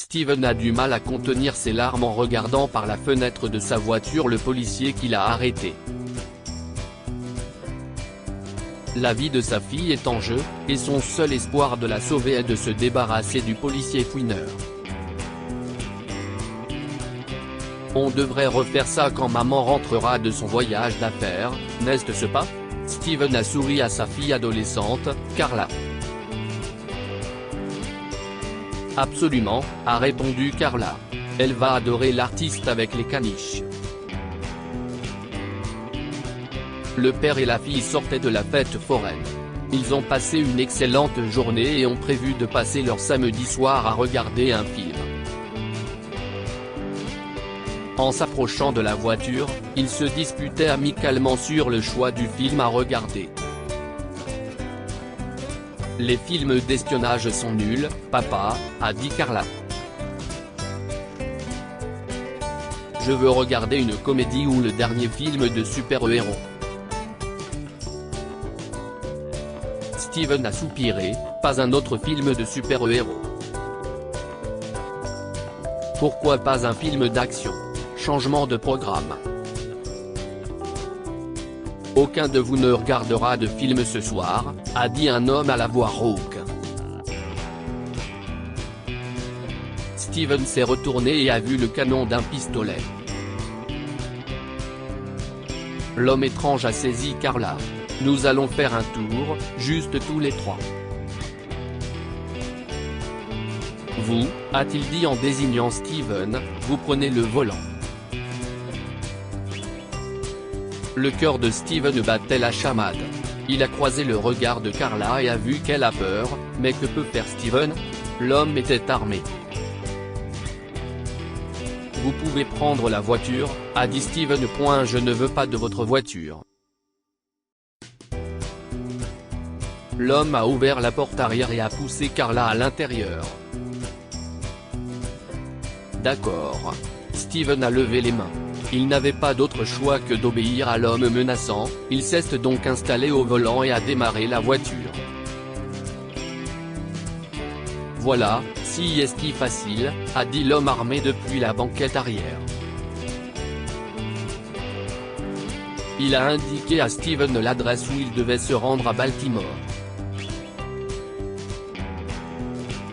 Steven a du mal à contenir ses larmes en regardant par la fenêtre de sa voiture le policier qui l'a arrêté. La vie de sa fille est en jeu, et son seul espoir de la sauver est de se débarrasser du policier fouineur. On devrait refaire ça quand maman rentrera de son voyage d'affaires, n'est-ce pas? Steven a souri à sa fille adolescente, Carla. Absolument, a répondu Carla. Elle va adorer l'artiste avec les caniches. Le père et la fille sortaient de la fête foraine. Ils ont passé une excellente journée et ont prévu de passer leur samedi soir à regarder un film. En s'approchant de la voiture, ils se disputaient amicalement sur le choix du film à regarder. Les films d'espionnage sont nuls, papa, a dit Carla. Je veux regarder une comédie ou le dernier film de super-héros. Steven a soupiré, pas un autre film de super-héros. Pourquoi pas un film d'action? Changement de programme. Aucun de vous ne regardera de film ce soir, a dit un homme à la voix rauque. Steven s'est retourné et a vu le canon d'un pistolet. L'homme étrange a saisi Carla. Nous allons faire un tour, juste tous les trois. Vous, a-t-il dit en désignant Steven, vous prenez le volant. Le cœur de Steven battait la chamade. Il a croisé le regard de Carla et a vu qu'elle a peur, mais que peut faire Steven? L'homme était armé. Vous pouvez prendre la voiture, a dit Steven. Je ne veux pas de votre voiture. L'homme a ouvert la porte arrière et a poussé Carla à l'intérieur. D'accord. Steven a levé les mains. Il n'avait pas d'autre choix que d'obéir à l'homme menaçant, il s'est donc installé au volant et a démarré la voiture. Voilà, si est facile, a dit l'homme armé depuis la banquette arrière. Il a indiqué à Steven l'adresse où il devait se rendre à Baltimore.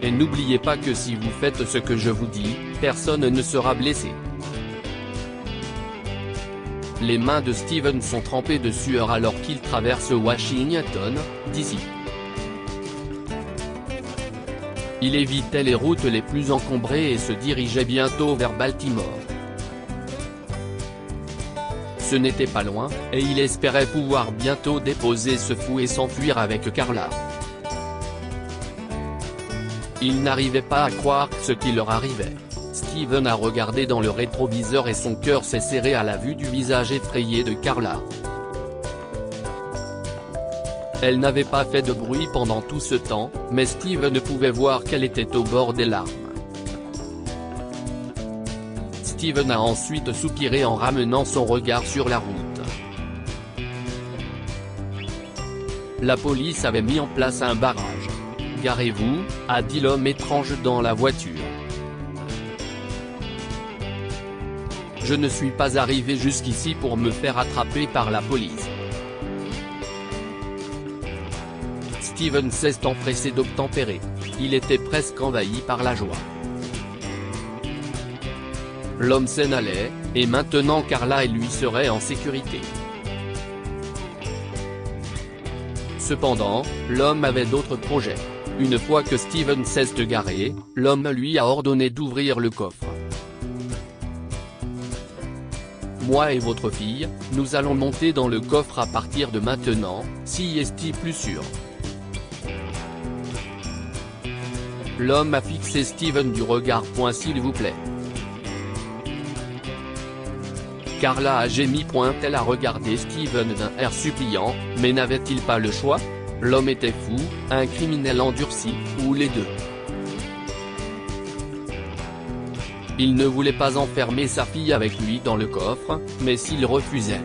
Et n'oubliez pas que si vous faites ce que je vous dis, personne ne sera blessé. Les mains de Steven sont trempées de sueur alors qu'il traverse Washington, D.C. Il évitait les routes les plus encombrées et se dirigeait bientôt vers Baltimore. Ce n'était pas loin, et il espérait pouvoir bientôt déposer ce fou et s'enfuir avec Carla. Il n'arrivait pas à croire ce qui leur arrivait. Steven a regardé dans le rétroviseur et son cœur s'est serré à la vue du visage effrayé de Carla. Elle n'avait pas fait de bruit pendant tout ce temps, mais Steven pouvait voir qu'elle était au bord des larmes. Steven a ensuite soupiré en ramenant son regard sur la route. La police avait mis en place un barrage. « Garez-vous », a dit l'homme étrange dans la voiture. Je ne suis pas arrivé jusqu'ici pour me faire attraper par la police. Steven s'est empressé d'obtempérer. Il était presque envahi par la joie. L'homme s'en allait, et maintenant Carla et lui seraient en sécurité. Cependant, l'homme avait d'autres projets. Une fois que Steven s'est garé, l'homme lui a ordonné d'ouvrir le coffre. Moi et votre fille, nous allons monter dans le coffre à partir de maintenant, si est plus sûr. L'homme a fixé Steven du regard. S'il vous plaît. Carla a gémi. Elle a regardé Steven d'un air suppliant, mais n'avait-il pas le choix? L'homme était fou, un criminel endurci, ou les deux. Il ne voulait pas enfermer sa fille avec lui dans le coffre, mais s'il refusait.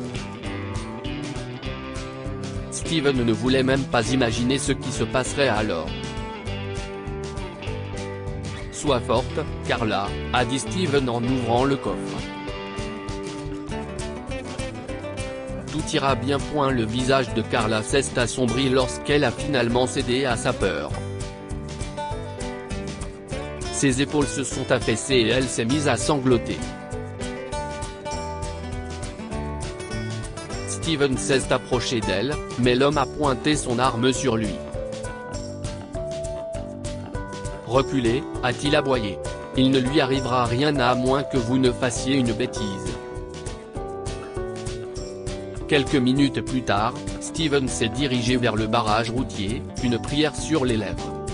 Steven ne voulait même pas imaginer ce qui se passerait alors. sois forte, Carla, a dit Steven en ouvrant le coffre. Tout ira bien. Le visage de Carla s'est assombri lorsqu'elle a finalement cédé à sa peur. Ses épaules se sont affaissées et elle s'est mise à sangloter. Steven s'est approché d'elle, mais l'homme a pointé son arme sur lui. Reculez, a-t-il aboyé. Il ne lui arrivera rien à moins que vous ne fassiez une bêtise. Quelques minutes plus tard, Steven s'est dirigé vers le barrage routier, une prière sur les lèvres.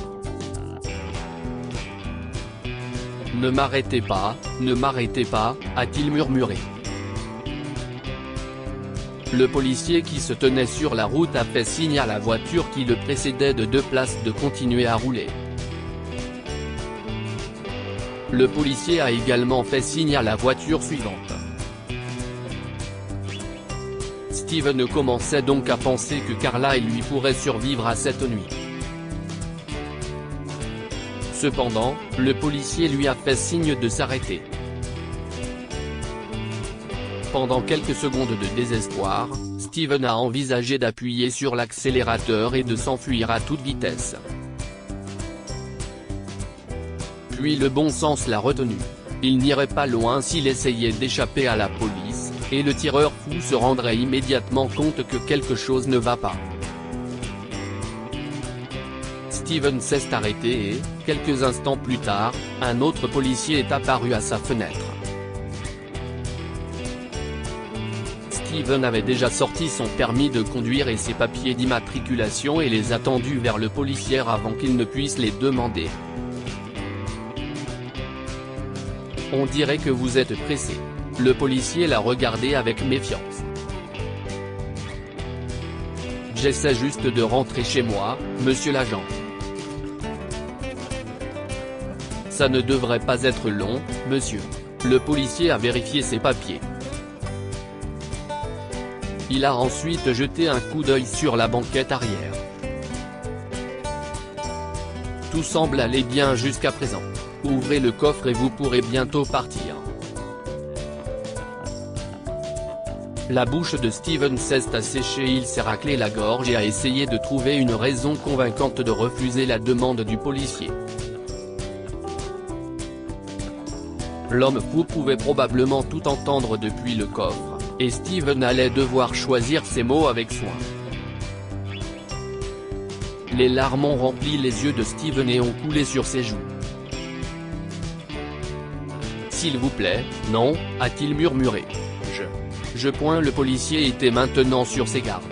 Ne m'arrêtez pas, a-t-il murmuré. Le policier qui se tenait sur la route a fait signe à la voiture qui le précédait de 2 places de continuer à rouler. Le policier a également fait signe à la voiture suivante. Steven commençait donc à penser que Carla et lui pourraient survivre à cette nuit. Cependant, le policier lui a fait signe de s'arrêter. Pendant quelques secondes de désespoir, Steven a envisagé d'appuyer sur l'accélérateur et de s'enfuir à toute vitesse. Puis le bon sens l'a retenu. Il n'irait pas loin s'il essayait d'échapper à la police, et le tireur fou se rendrait immédiatement compte que quelque chose ne va pas. Steven s'est arrêté et, quelques instants plus tard, un autre policier est apparu à sa fenêtre. Steven avait déjà sorti son permis de conduire et ses papiers d'immatriculation et les a tendus vers le policier avant qu'il ne puisse les demander. On dirait que vous êtes pressé. Le policier l'a regardé avec méfiance. J'essaie juste de rentrer chez moi, monsieur l'agent. Ça ne devrait pas être long, monsieur. Le policier a vérifié ses papiers. Il a ensuite jeté un coup d'œil sur la banquette arrière. Tout semble aller bien jusqu'à présent. Ouvrez le coffre et vous pourrez bientôt partir. La bouche de Steven s'est asséchée, il s'est raclé la gorge et a essayé de trouver une raison convaincante de refuser la demande du policier. L'homme fou pouvait probablement tout entendre depuis le coffre, et Steven allait devoir choisir ses mots avec soin. Les larmes ont rempli les yeux de Steven et ont coulé sur ses joues. S'il vous plaît, non, a-t-il murmuré. Le policier était maintenant sur ses gardes.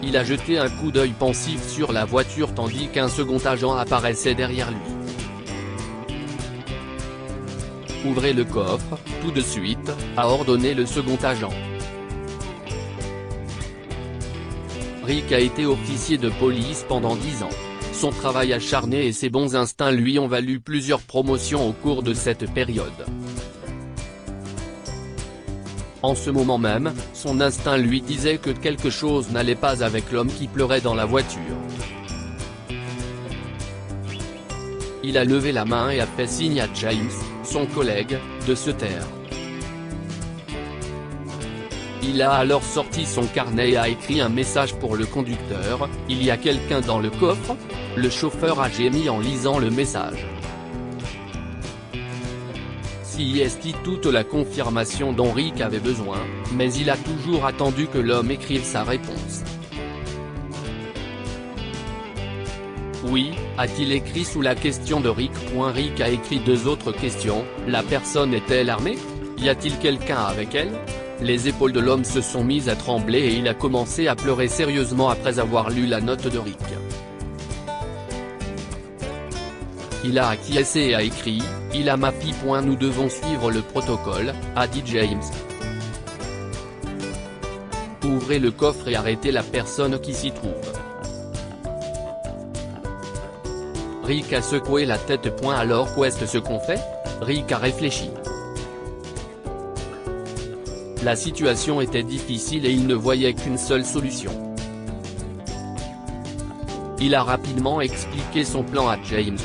Il a jeté un coup d'œil pensif sur la voiture tandis qu'un second agent apparaissait derrière lui. Ouvrez le coffre, tout de suite, a ordonné le second agent. Rick a été officier de police pendant 10 ans. Son travail acharné et ses bons instincts lui ont valu plusieurs promotions au cours de cette période. En ce moment même, son instinct lui disait que quelque chose n'allait pas avec l'homme qui pleurait dans la voiture. Il a levé la main et a fait signe à James, son collègue, de se taire. Il a alors sorti son carnet et a écrit un message pour le conducteur. « Il y a quelqu'un dans le coffre ?» Le chauffeur a gémi en lisant le message. C'était toute la confirmation dont Rick avait besoin, mais il a toujours attendu que l'homme écrive sa réponse. Oui, a-t-il écrit sous la question de Rick. Rick a écrit 2 autres questions. La personne est-elle armée? Y a-t-il quelqu'un avec elle? Les épaules de l'homme se sont mises à trembler et il a commencé à pleurer sérieusement après avoir lu la note de Rick. Il a acquiescé et a écrit « Il a ma fille. Nous devons suivre le protocole », a dit James. Ouvrez le coffre et arrêtez la personne qui s'y trouve. Rick a secoué la tête. Alors qu'est-ce ce qu'on fait? Rick a réfléchi. La situation était difficile et il ne voyait qu'une seule solution. Il a rapidement expliqué son plan à James.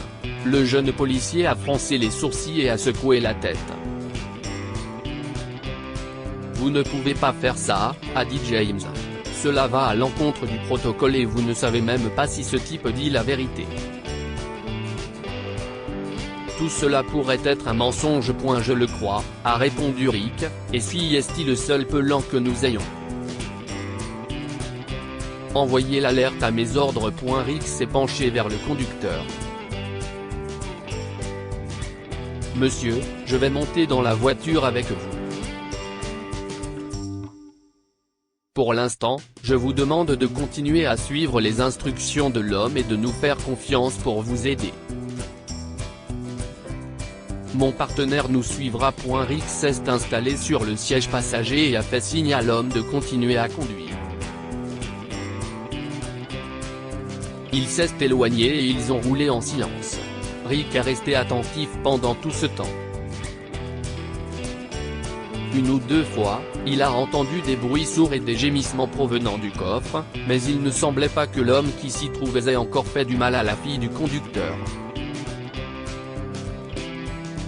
Le jeune policier a froncé les sourcils et a secoué la tête. Vous ne pouvez pas faire ça, a dit James. Cela va à l'encontre du protocole et vous ne savez même pas si ce type dit la vérité. Tout cela pourrait être un mensonge. Je le crois, a répondu Rick, et si est-il le seul plan que nous ayons. Envoyez l'alerte à mes ordres. Rick s'est penché vers le conducteur. Monsieur, je vais monter dans la voiture avec vous. Pour l'instant, je vous demande de continuer à suivre les instructions de l'homme et de nous faire confiance pour vous aider. Mon partenaire nous suivra. Rick s'est installé sur le siège passager et a fait signe à l'homme de continuer à conduire. Il s'est éloigné et ils ont roulé en silence. Rick est resté attentif pendant tout ce temps. Une ou deux fois, il a entendu des bruits sourds et des gémissements provenant du coffre, mais il ne semblait pas que l'homme qui s'y trouvait ait encore fait du mal à la fille du conducteur.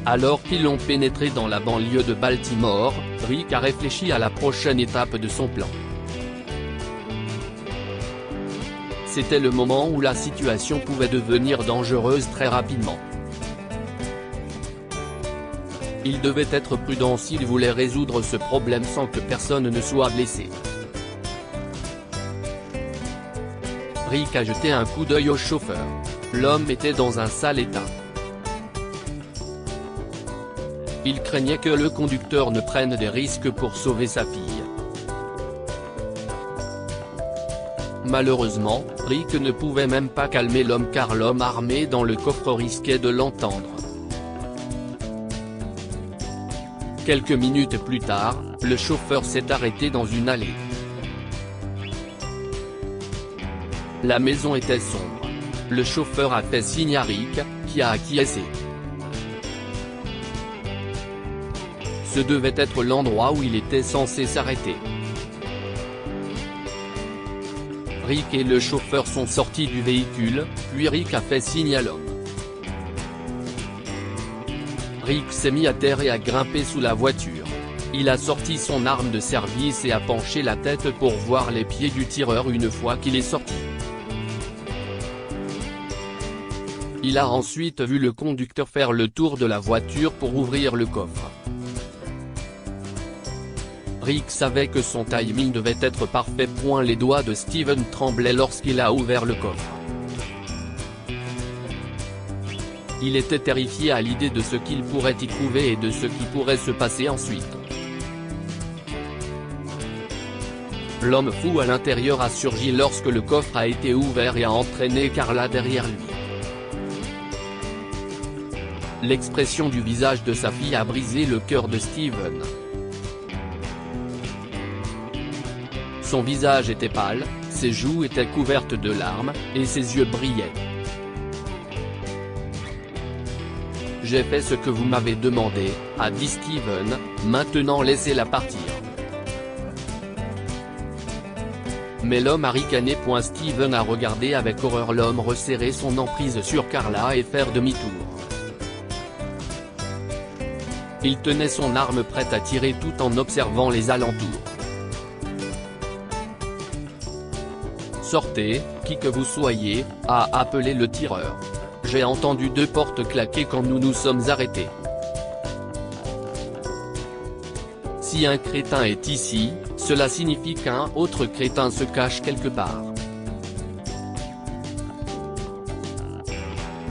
Alors qu'ils ont pénétré dans la banlieue de Baltimore, Rick a réfléchi à la prochaine étape de son plan. C'était le moment où la situation pouvait devenir dangereuse très rapidement. Il devait être prudent s'il voulait résoudre ce problème sans que personne ne soit blessé. Rick a jeté un coup d'œil au chauffeur. L'homme était dans un sale état. Il craignait que le conducteur ne prenne des risques pour sauver sa fille. Malheureusement, Rick ne pouvait même pas calmer l'homme car l'homme armé dans le coffre risquait de l'entendre. Quelques minutes plus tard, le chauffeur s'est arrêté dans une allée. La maison était sombre. Le chauffeur a fait signe à Rick, qui a acquiescé. Ce devait être l'endroit où il était censé s'arrêter. Rick et le chauffeur sont sortis du véhicule, puis Rick a fait signe à l'homme. Rick s'est mis à terre et a grimpé sous la voiture. Il a sorti son arme de service et a penché la tête pour voir les pieds du tireur une fois qu'il est sorti. Il a ensuite vu le conducteur faire le tour de la voiture pour ouvrir le coffre. Rick savait que son timing devait être parfait. Les doigts de Steven tremblaient lorsqu'il a ouvert le coffre. Il était terrifié à l'idée de ce qu'il pourrait y trouver et de ce qui pourrait se passer ensuite. L'homme fou à l'intérieur a surgi lorsque le coffre a été ouvert et a entraîné Carla derrière lui. L'expression du visage de sa fille a brisé le cœur de Steven. Son visage était pâle, ses joues étaient couvertes de larmes, et ses yeux brillaient. « J'ai fait ce que vous m'avez demandé », a dit Steven, « maintenant laissez-la partir. » Mais l'homme a ricané. Steven a regardé avec horreur l'homme resserrer son emprise sur Carla et faire demi-tour. Il tenait son arme prête à tirer tout en observant les alentours. « Sortez, qui que vous soyez », a appelé le tireur. « J'ai entendu 2 portes claquer quand nous nous sommes arrêtés. Si un crétin est ici, cela signifie qu'un autre crétin se cache quelque part. »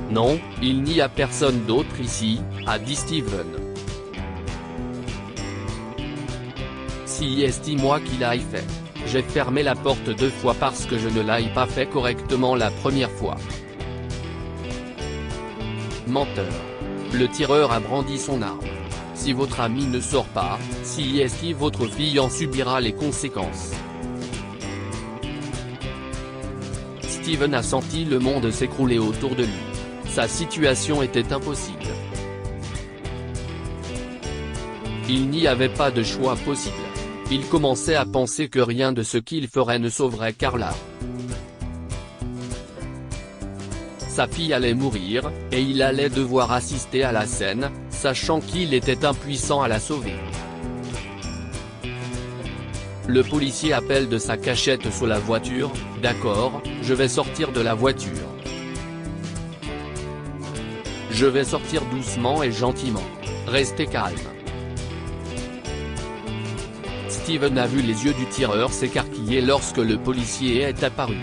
« Non, il n'y a personne d'autre ici », a dit Steven. « Si est moi qui l'ai fait. J'ai fermé la porte 2 fois parce que je ne l'ai pas fait correctement la première fois. » Menteur. Le tireur a brandi son arme. « Si votre ami ne sort pas, si est votre fille en subira les conséquences. » Steven a senti le monde s'écrouler autour de lui. Sa situation était impossible. Il n'y avait pas de choix possible. Il commençait à penser que rien de ce qu'il ferait ne sauverait Carla. sa fille allait mourir, et il allait devoir assister à la scène, sachant qu'il était impuissant à la sauver. Le policier appelle de sa cachette sous la voiture, « D'accord, je vais sortir de la voiture. Je vais sortir doucement et gentiment. Restez calme. » Steven a vu les yeux du tireur s'écarquiller lorsque le policier est apparu.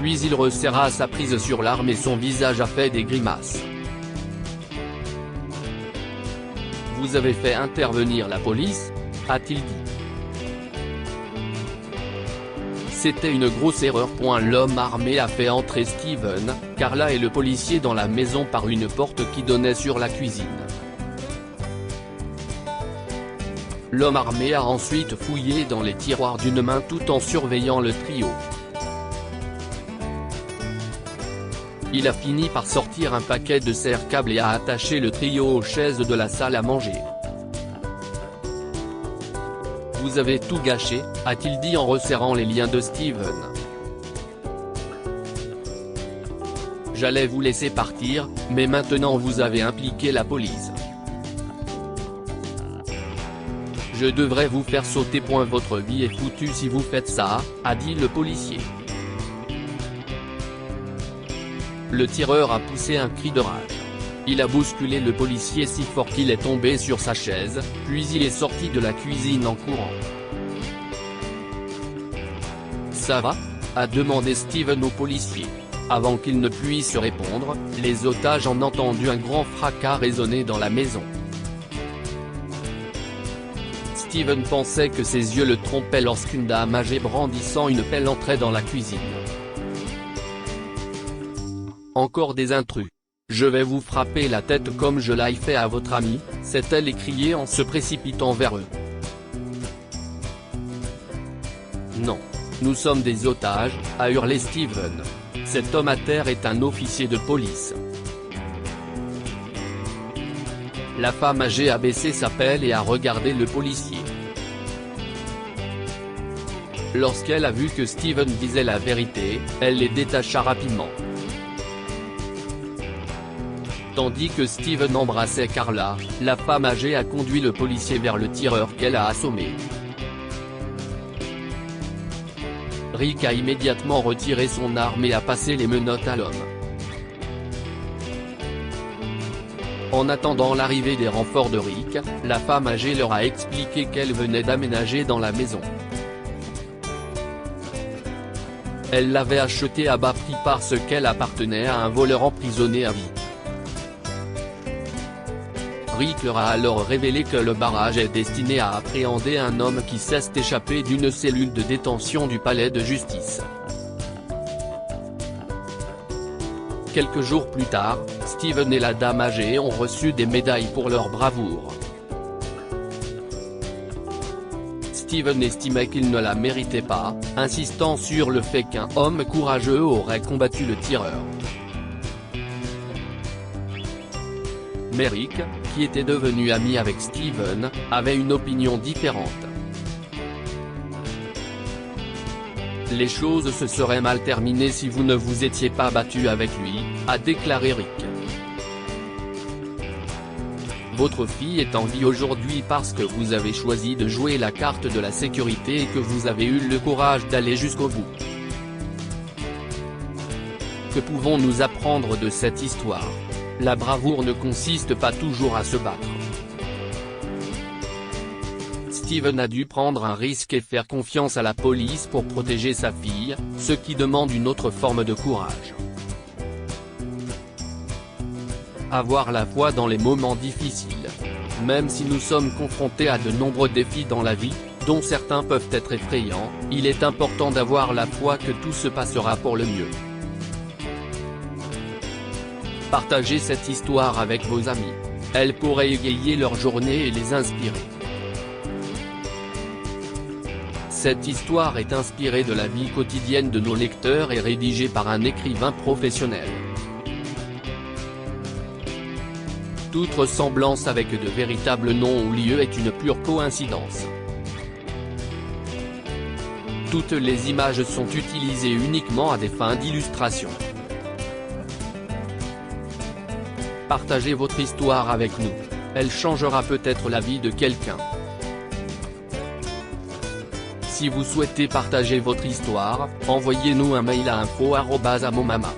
Puis il resserra sa prise sur l'arme et son visage a fait des grimaces. « Vous avez fait intervenir la police ?» a-t-il dit. C'était une grosse erreur. L'homme armé a fait entrer Steven, Carla et le policier dans la maison par une porte qui donnait sur la cuisine. L'homme armé a ensuite fouillé dans les tiroirs d'une main tout en surveillant le trio. Il a fini par sortir un paquet de serre-câbles et a attaché le trio aux chaises de la salle à manger. « Vous avez tout gâché », a-t-il dit en resserrant les liens de Steven. « J'allais vous laisser partir, mais maintenant vous avez impliqué la police. Je devrais vous faire sauter. Votre vie est foutue si vous faites ça », a dit le policier. Le tireur a poussé un cri de rage. Il a bousculé le policier si fort qu'il est tombé sur sa chaise, puis il est sorti de la cuisine en courant. « Ça va ?» a demandé Steven au policier. Avant qu'il ne puisse répondre, les otages ont entendu un grand fracas résonner dans la maison. Steven pensait que ses yeux le trompaient lorsqu'une dame âgée brandissant une pelle entrait dans la cuisine. « Encore des intrus. Je vais vous frapper la tête comme je l'ai fait à votre ami », s'est-elle écriée en se précipitant vers eux. « Non. Nous sommes des otages », a hurlé Steven. Cet homme à terre est un officier de police. La femme âgée a baissé sa pelle et a regardé le policier. Lorsqu'elle a vu que Steven disait la vérité, elle les détacha rapidement. Tandis que Steven embrassait Carla, la femme âgée a conduit le policier vers le tireur qu'elle a assommé. Rick a immédiatement retiré son arme et a passé les menottes à l'homme. En attendant l'arrivée des renforts de Rick, la femme âgée leur a expliqué qu'elle venait d'aménager dans la maison. Elle l'avait acheté à bas prix parce qu'elle appartenait à un voleur emprisonné à vie. Rick leur a alors révélé que le barrage est destiné à appréhender un homme qui s'est échappé d'une cellule de détention du palais de justice. Quelques jours plus tard, Steven et la dame âgée ont reçu des médailles pour leur bravoure. Steven estimait qu'ils ne la méritaient pas, insistant sur le fait qu'un homme courageux aurait combattu le tireur. Mais Rick, qui était devenu ami avec Steven, avait une opinion différente. Les choses se seraient mal terminées si vous ne vous étiez pas battu avec lui, a déclaré Rick. Votre fille est en vie aujourd'hui parce que vous avez choisi de jouer la carte de la sécurité et que vous avez eu le courage d'aller jusqu'au bout. Que pouvons-nous apprendre de cette histoire ? La bravoure ne consiste pas toujours à se battre. Steven a dû prendre un risque et faire confiance à la police pour protéger sa fille, ce qui demande une autre forme de courage. Avoir la foi dans les moments difficiles. Même si nous sommes confrontés à de nombreux défis dans la vie, dont certains peuvent être effrayants, il est important d'avoir la foi que tout se passera pour le mieux. Partagez cette histoire avec vos amis. Elle pourrait égayer leur journée et les inspirer. Cette histoire est inspirée de la vie quotidienne de nos lecteurs et rédigée par un écrivain professionnel. Toute ressemblance avec de véritables noms ou lieux est une pure coïncidence. Toutes les images sont utilisées uniquement à des fins d'illustration. Partagez votre histoire avec nous. Elle changera peut-être la vie de quelqu'un. Si vous souhaitez partager votre histoire, envoyez-nous un mail à info@amomama.